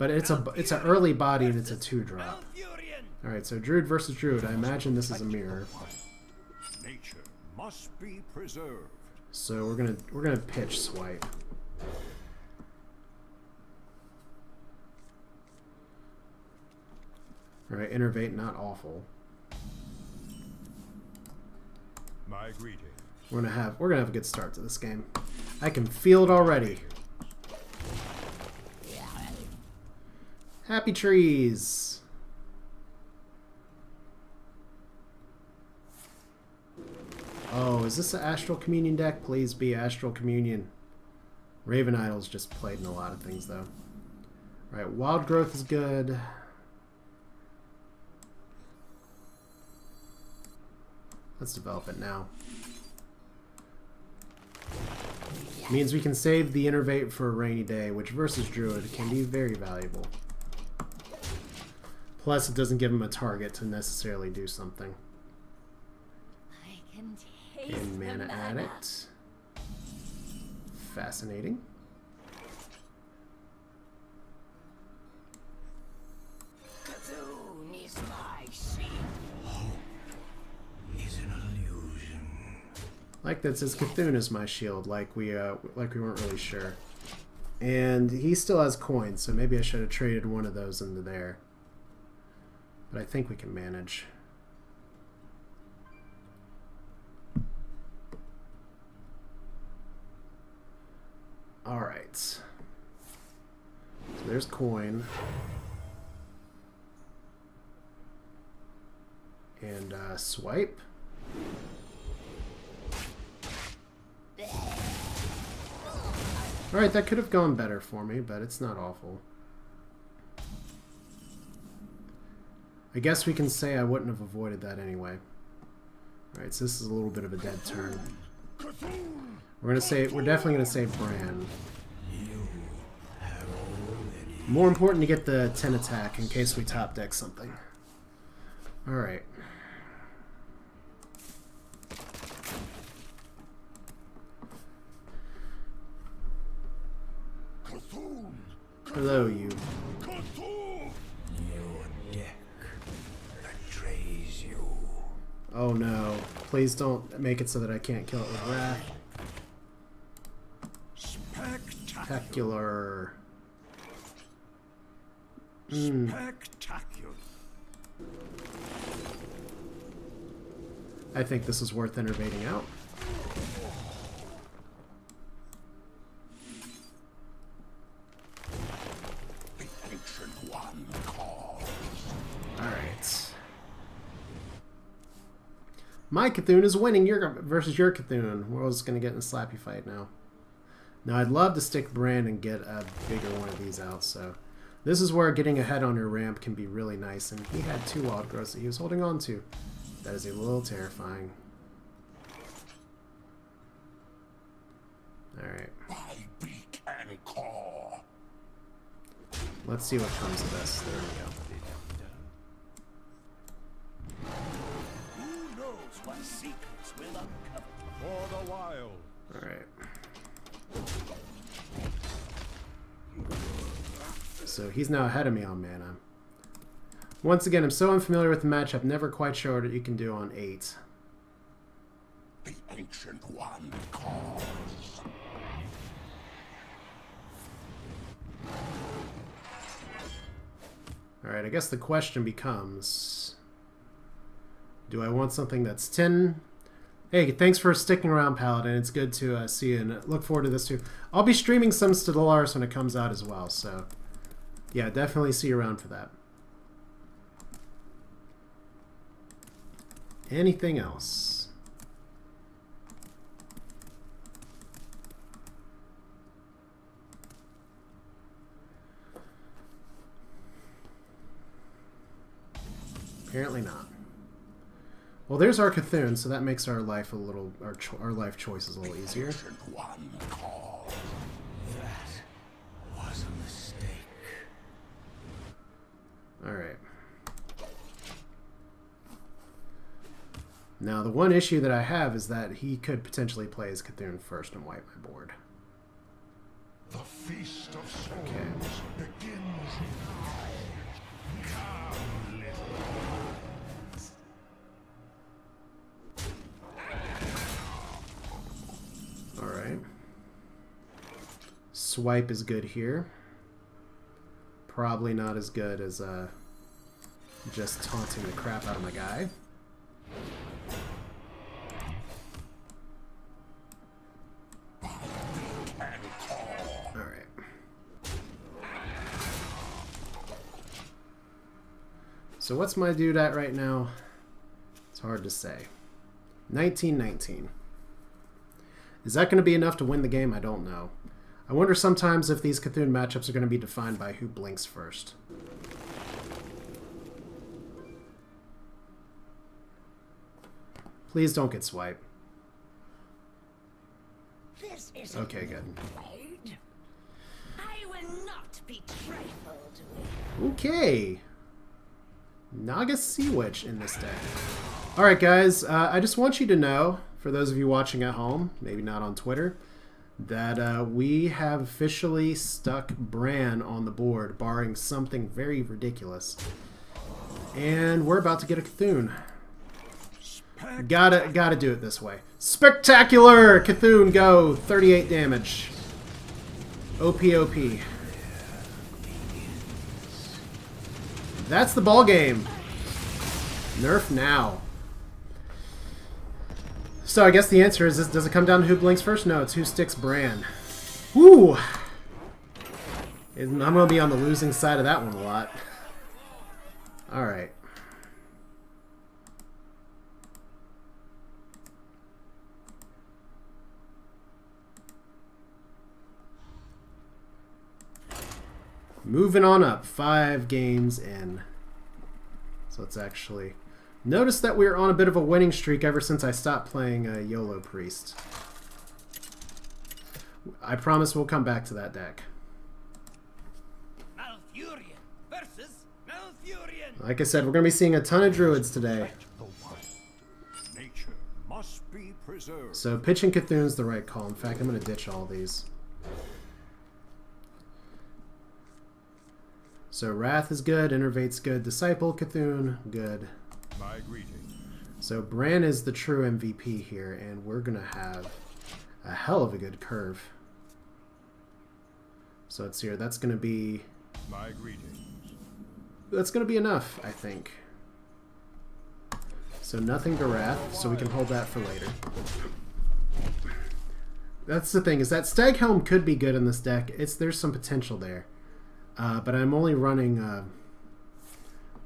But it's an early body and it's a 2-drop. Alright, so Druid versus Druid. I imagine this is a mirror. Nature must be preserved. So we're gonna pitch swipe. Alright, innervate, not awful. My greeting. We're gonna have a good start to this game. I can feel it already. Happy trees. Oh, is this an Astral Communion deck? Please be Astral Communion. Raven Idol's just played in a lot of things though. Right, Wild Growth is good. Let's develop it now. Means we can save the Innervate for a rainy day, which versus Druid can be very valuable. Plus, it doesn't give him a target to necessarily do something. I can taste And Mana Addict. Fascinating. C'Thun is my shield. Is an illusion. Like that says C'Thun is my shield, like we weren't really sure. And he still has coins, so maybe I should have traded one of those into there. But I think we can manage. Alright. So there's coin. And swipe. Alright, that could have gone better for me, but it's not awful. I guess we can say I wouldn't have avoided that anyway. Alright, so this is a little bit of a dead turn. We're definitely gonna save Bran. More important to get the 10 attack in case we top deck something. Alright. Hello, you. Oh no. Please don't make it so that I can't kill it with Wrath. Spectacular. Spectacular. I think this is worth innervating out. The ancient one calls. Alright. My C'Thun is winning versus your C'Thun. We're all just going to get in a slappy fight now. Now, I'd love to stick Brand and get a bigger one of these out, so... This is where getting ahead on your ramp can be really nice, and he had 2 wild growths that he was holding on to. That is a little terrifying. Alright. Beak and claw. Let's see what comes of this. There we go. Who knows what secrets will uncover for the wild. Alright. So he's now ahead of me on mana. Once again, I'm so unfamiliar with the matchup, never quite sure what you can do on 8. The ancient one calls. Alright, I guess the question becomes... Do I want something that's 10? Hey, thanks for sticking around, Paladin. It's good to see you, and look forward to this too. I'll be streaming some Stellaris when it comes out as well, so... Yeah, definitely see you around for that. Anything else? Apparently not. Well, there's our C'Thun, so that makes our life a little, our life choices a little easier. One call. That was a mistake. All right. Now, the one issue that I have is that he could potentially play his C'Thun first and wipe my board. The feast of souls begins swipe is good here. Probably not as good as just taunting the crap out of my guy. Alright. So what's my dude at right now? It's hard to say. 19-19. Is that going to be enough to win the game? I don't know. I wonder sometimes if these C'Thun matchups are going to be defined by who blinks first. Please don't get swiped. Okay, good. I will not be trifled with. Okay. Naga Sea Witch in this deck. Alright guys, I just want you to know, for those of you watching at home, maybe not on Twitter, that we have officially stuck Bran on the board, barring something very ridiculous. And we're about to get a C'Thun. Gotta do it this way. Spectacular! C'Thun, go! 38 damage. OP. That's the ball game. Nerf now. So I guess the answer is, does it come down to who blinks first? No, it's who sticks Bran. Woo! I'm going to be on the losing side of that one a lot. Alright. Moving on up, 5 games in. So it's actually... Notice that we're on a bit of a winning streak ever since I stopped playing YOLO Priest. I promise we'll come back to that deck. Malfurion versus Malfurion. Like I said, we're going to be seeing a ton of Druids today. Nature must be preserved. So pitching C'Thun's the right call. In fact, I'm going to ditch all these. So Wrath is good, Innervate's good, Disciple C'Thun, good. My greetings. So Bran is the true MVP here, and we're going to have a hell of a good curve. So let's see here, that's going to be... My greetings. That's going to be enough, I think. So nothing to Wrath, so we can hold that for later. That's the thing, is that Staghelm could be good in this deck. There's some potential there. But I'm only running,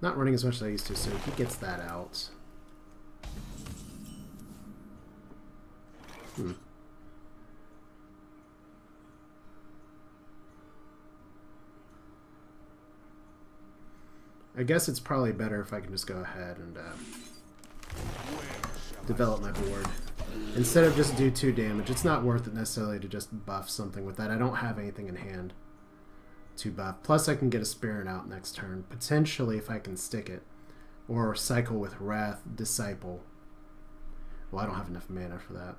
not running as much as I used to, so he gets that out. I guess it's probably better if I can just go ahead and develop my board. Instead of just do 2 damage, it's not worth it necessarily to just buff something with that. I don't have anything in hand to buff. Plus I can get a Spirit out next turn, potentially if I can stick it. Or cycle with Wrath, Disciple. Well, I don't have enough mana for that.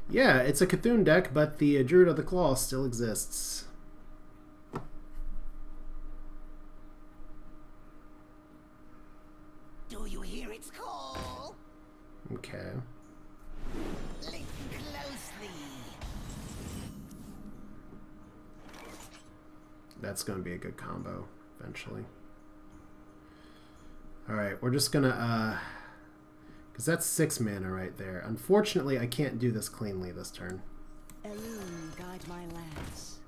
Yeah, it's a C'Thun deck, but the Druid of the Claw still exists. Do you hear its call? Okay. Listen closely. That's going to be a good combo, eventually. Alright, we're just going to, because that's 6 mana right there. Unfortunately, I can't do this cleanly this turn. Elune, guide my lance.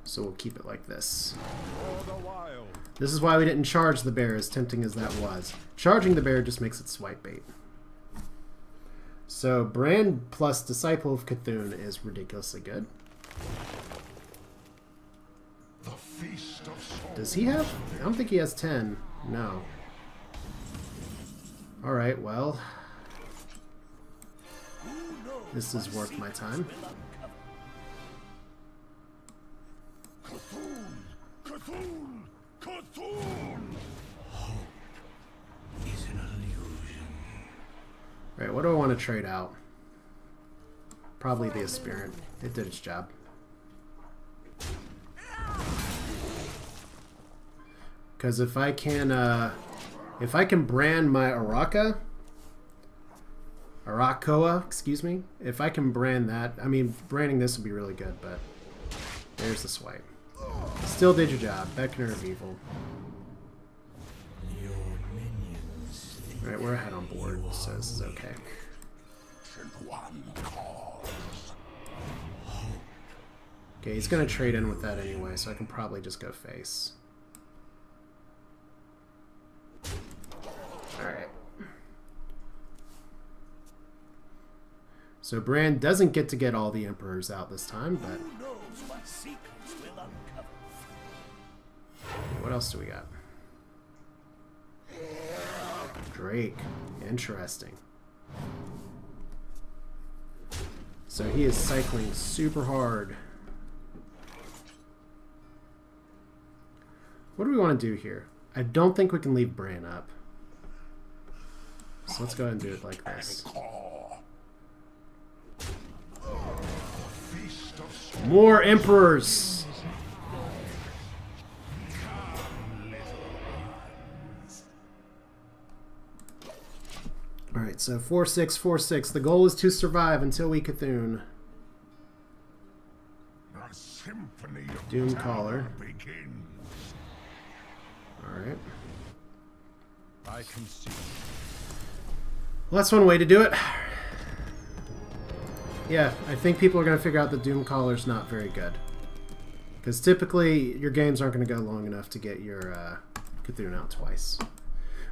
So we'll keep it like this. For the wild. This is why we didn't charge the bear, as tempting as that was. Charging the bear just makes it swipe bait. So Bran plus Disciple of C'Thun is ridiculously good. The feast of souls. Does he have? I don't think he has 10. No. Alright, well. This is worth my time. C'Thun! C'Thun! C'Thun! Hope is an illusion. Alright, what do I want to trade out? Probably the Aspirant. It did its job. Because if I can brand my Arakoa, excuse me, if I can brand that, I mean, branding this would be really good, but there's the swipe. Still did your job, Beckoner of Evil. Alright, we're ahead on board, so this is okay. Okay, he's gonna trade in with that anyway, so I can probably just go face. Alright. So Brand doesn't get to get all the Emperors out this time, but... Who knows what secrets will uncover? What else do we got? Drake. Interesting. So he is cycling super hard. What do we want to do here? I don't think we can leave Bran up. So let's go ahead and do it like this. More Emperors! Alright, so 4-6, 4-6. The goal is to survive until we C'Thun. Doom Caller. Alright. I can see. Well, that's one way to do it. Yeah, I think people are going to figure out the Doom Caller's not very good. Because typically, your games aren't going to go long enough to get your C'Thun out twice.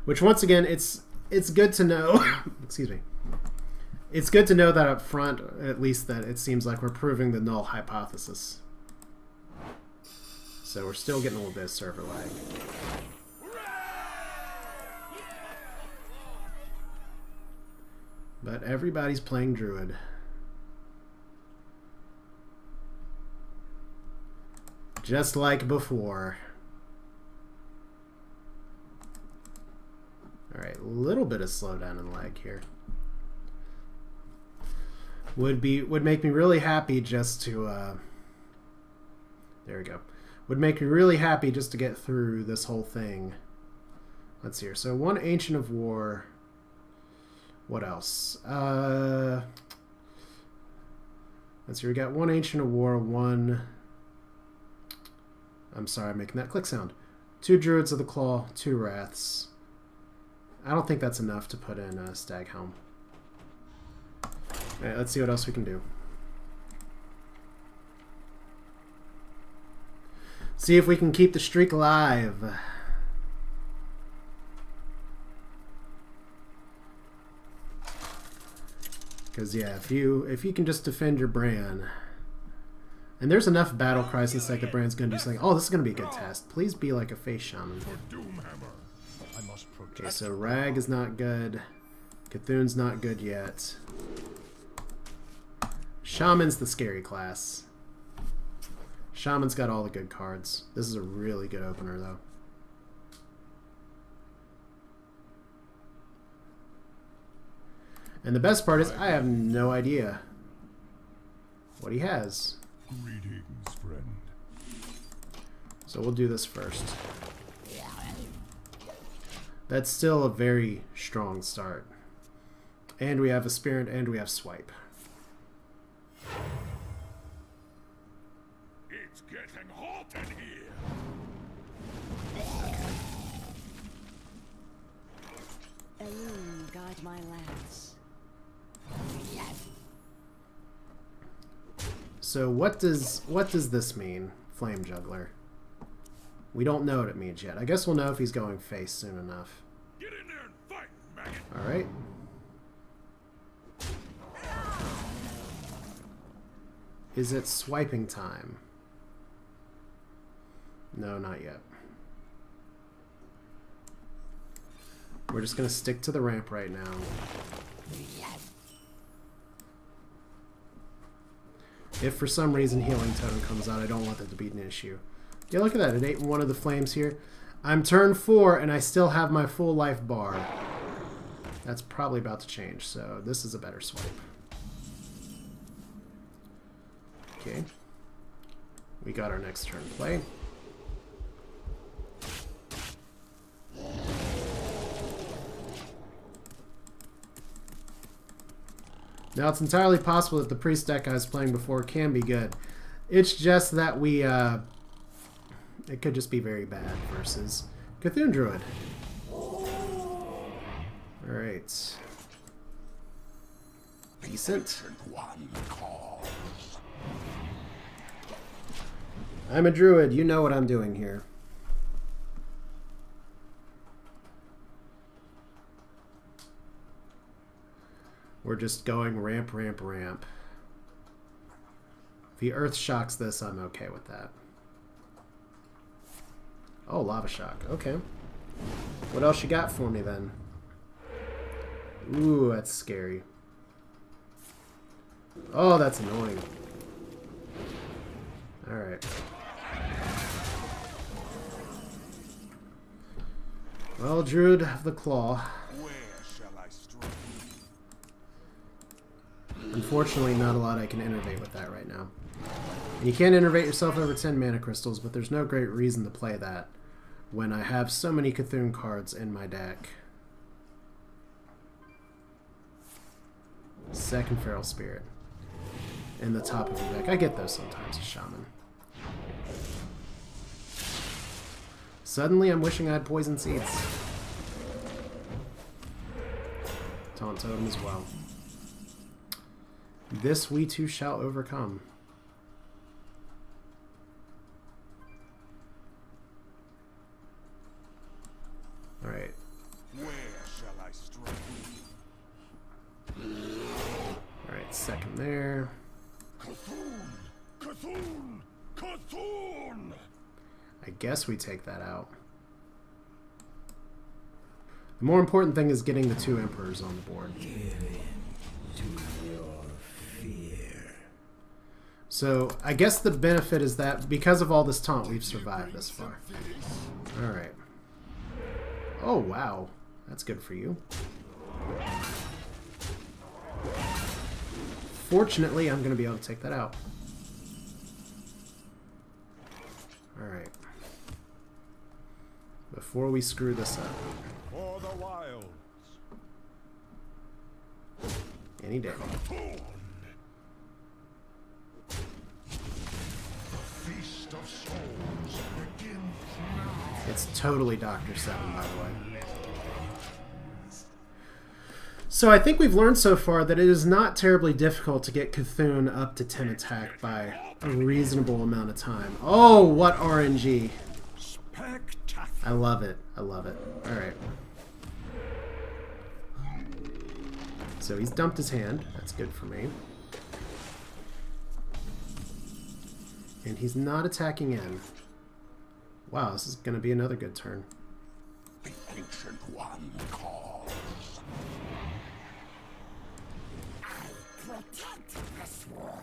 Which, once again, it's good to know... excuse me. It's good to know that up front, at least that it seems like we're proving the null hypothesis. So we're still getting a little bit of server lag. But everybody's playing Druid. Just like before. Alright, a little bit of slowdown and lag here. Would make me really happy just to there we go. Would make me really happy just to get through this whole thing. Let's see here. So one Ancient of War. What else? Let's see, we got one Ancient of War, one... I'm sorry, I'm making that click sound. 2 Druids of the Claw, 2 Wraths. I don't think that's enough to put in Staghelm. Alright, let's see what else we can do. See if we can keep the streak alive. Because yeah, if you can just defend your Bran, and there's enough battle cries in that Bran's gonna do something. Oh, this is gonna be a good test. Please be like a face Shaman. Okay, so Rag is not good. C'Thun's not good yet. Shaman's the scary class. Shaman's got all the good cards. This is a really good opener, though. And the best part is, I have no idea what he has. Greetings, friend. So we'll do this first. That's still a very strong start. And we have a Spirit, and we have Swipe. It's getting hot in here. Elune, guide my lance. So what does this mean, Flame Juggler? We don't know what it means yet. I guess we'll know if he's going face soon enough. Get in there and fight, maggot. Alright. Is it swiping time? No, not yet. We're just going to stick to the ramp right now. If for some reason Healing Totem comes out, I don't want that to be an issue. Yeah, look at that. It ate one of the flames here. I'm turn 4 and I still have my full life bar. That's probably about to change, so this is a better swipe. Okay. We got our next turn play. Now, it's entirely possible that the priest deck I was playing before can be good. It's just that we, it could just be very bad versus C'Thun Druid. Alright. Decent. I'm a druid. You know what I'm doing here. We're just going ramp, ramp, ramp. If he earth shocks this, I'm okay with that. Oh, lava shock. Okay. What else you got for me then? Ooh, that's scary. Oh, that's annoying. Alright. Well, Druid of the Claw. Where shall I strike? Unfortunately, not a lot I can innervate with that right now. And you can innervate yourself over 10 mana crystals, but there's no great reason to play that when I have so many C'Thun cards in my deck. Second Feral Spirit in the top of your deck. I get those sometimes, Shaman. Suddenly I'm wishing I had Poison Seeds. Taunt Totem as well. This we too shall overcome. Alright. Where shall I strike? Alright, second there. C'Thun! C'Thun! C'Thun! I guess we take that out. The more important thing is getting the 2 Emperors on the board. So, I guess the benefit is that because of all this taunt, we've survived this far. Alright. Oh, wow. That's good for you. Fortunately, I'm going to be able to take that out. Alright. Before we screw this up. For the wilds. Any day. Feast of souls begins now. It's totally Dr. 7, by the way. So I think we've learned so far that it is not terribly difficult to get C'Thun up to 10 attack by a reasonable amount of time. Oh, what RNG. Spectacular. I love it. I love it. Alright. So he's dumped his hand. That's good for me. And he's not attacking in. Wow, this is going to be another good turn. The ancient one calls. Protect the swarm.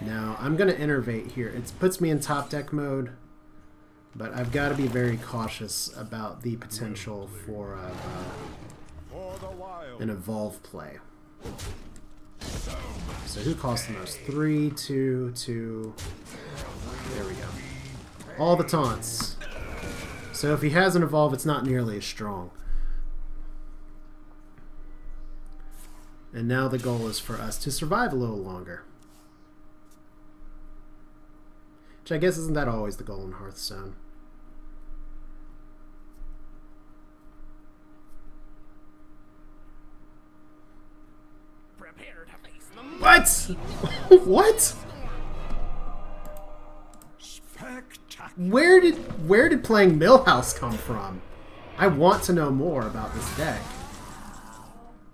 Now, I'm going to innervate here. It puts me in top deck mode, but I've got to be very cautious about the potential for an evolve play. So who costs the most? 3, 2, 2. There we go. All the taunts. So if he has an evolve, it's not nearly as strong. And now the goal is for us to survive a little longer. Which I guess isn't that always the goal in Hearthstone. Prepare to face them. What? What? Spectacular. Where did playing Millhouse come from? I want to know more about this deck.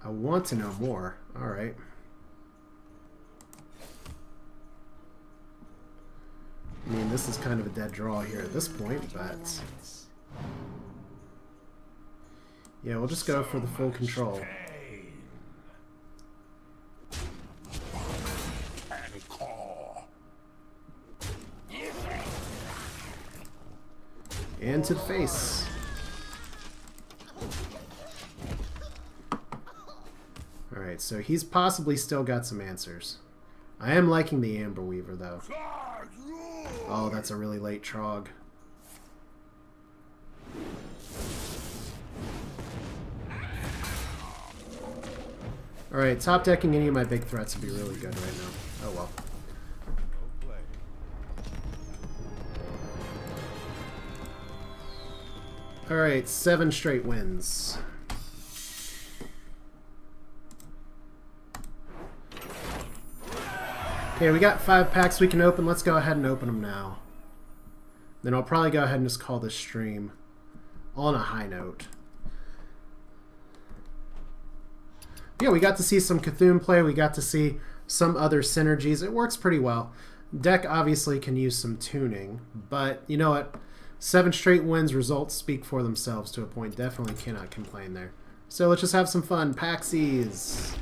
I want to know more. Alright. I mean, this is kind of a dead draw here at this point, but... yeah, we'll just go for the full control. And call. And to the face. Alright, so he's possibly still got some answers. I am liking the Amber Weaver, though. Oh, that's a really late Trog. Alright, top decking any of my big threats would be really good right now. Oh well. Alright, 7 straight wins. Okay, we got 5 packs we can open. Let's go ahead and open them now. Then I'll probably go ahead and just call this stream on a high note. Yeah, we got to see some C'Thun play. We got to see some other synergies. It works pretty well. Deck obviously can use some tuning, but you know what? 7 straight wins, results speak for themselves to a point. Definitely cannot complain there. So let's just have some fun. Paxies.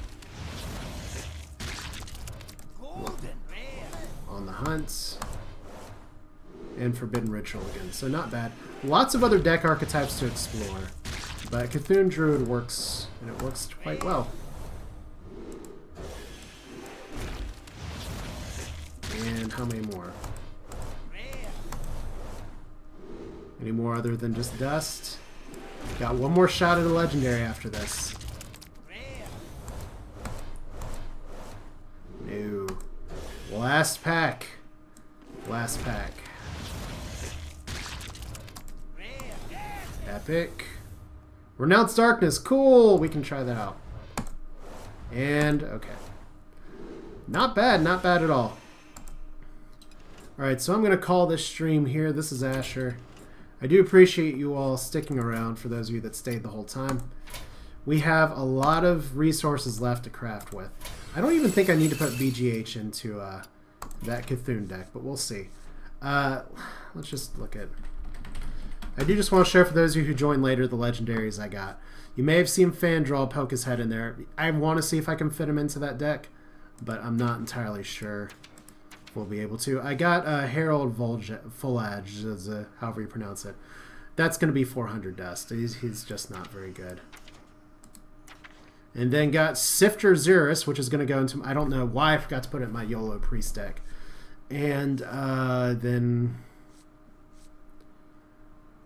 On the hunt. And Forbidden Ritual again. So not bad. Lots of other deck archetypes to explore. But C'Thun Druid works, and it works quite well. And how many more? Any more other than just dust? Got one more shot at a legendary after this. No. Last pack. Last pack. Epic. Renounce Darkness. Cool. We can try that out. And, okay. Not bad. Not bad at all. Alright, so I'm going to call this stream here. This is Asher. I do appreciate you all sticking around, for those of you that stayed the whole time. We have a lot of resources left to craft with. I don't even think I need to put BGH into that C'Thun deck, but we'll see. Let's just look at... I do just want to share for those of you who joined later the legendaries I got. You may have seen Fandraw poke his head in there. I want to see if I can fit him into that deck, but I'm not entirely sure if we'll be able to. I got Herald Fulage, however you pronounce it. That's going to be 400 dust. He's just not very good. And then got Sifter Xerus, which is going to go into... I don't know why I forgot to put it in my YOLO Priest deck. And then...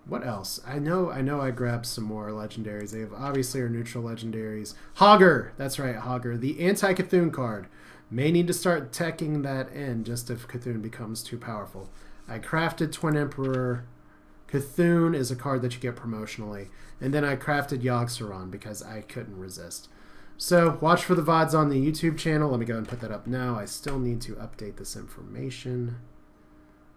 What else? I know I grabbed some more legendaries. They have obviously are neutral legendaries. Hogger! That's right, Hogger. The anti-C'Thun card. May need to start teching that in just if C'Thun becomes too powerful. I crafted Twin Emperor. C'Thun is a card that you get promotionally. And then I crafted Yogg-Saron because I couldn't resist. So, watch for the VODs on the YouTube channel. Let me go and put that up now. I still need to update this information.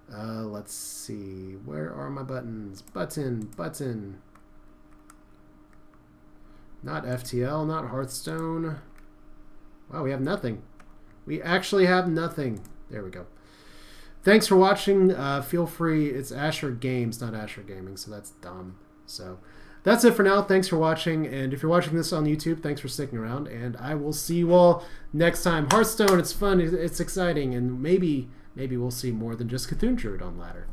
Let's see. Where are my buttons? Button. Not FTL, not Hearthstone. Wow, we have nothing. We actually have nothing. There we go. Thanks for watching. Feel free. It's Asher Games, not Asher Gaming, so that's dumb. So that's it for now. Thanks for watching. And if you're watching this on YouTube, thanks for sticking around. And I will see you all next time. Hearthstone, it's fun. It's exciting. And maybe we'll see more than just C'Thun Druid on ladder.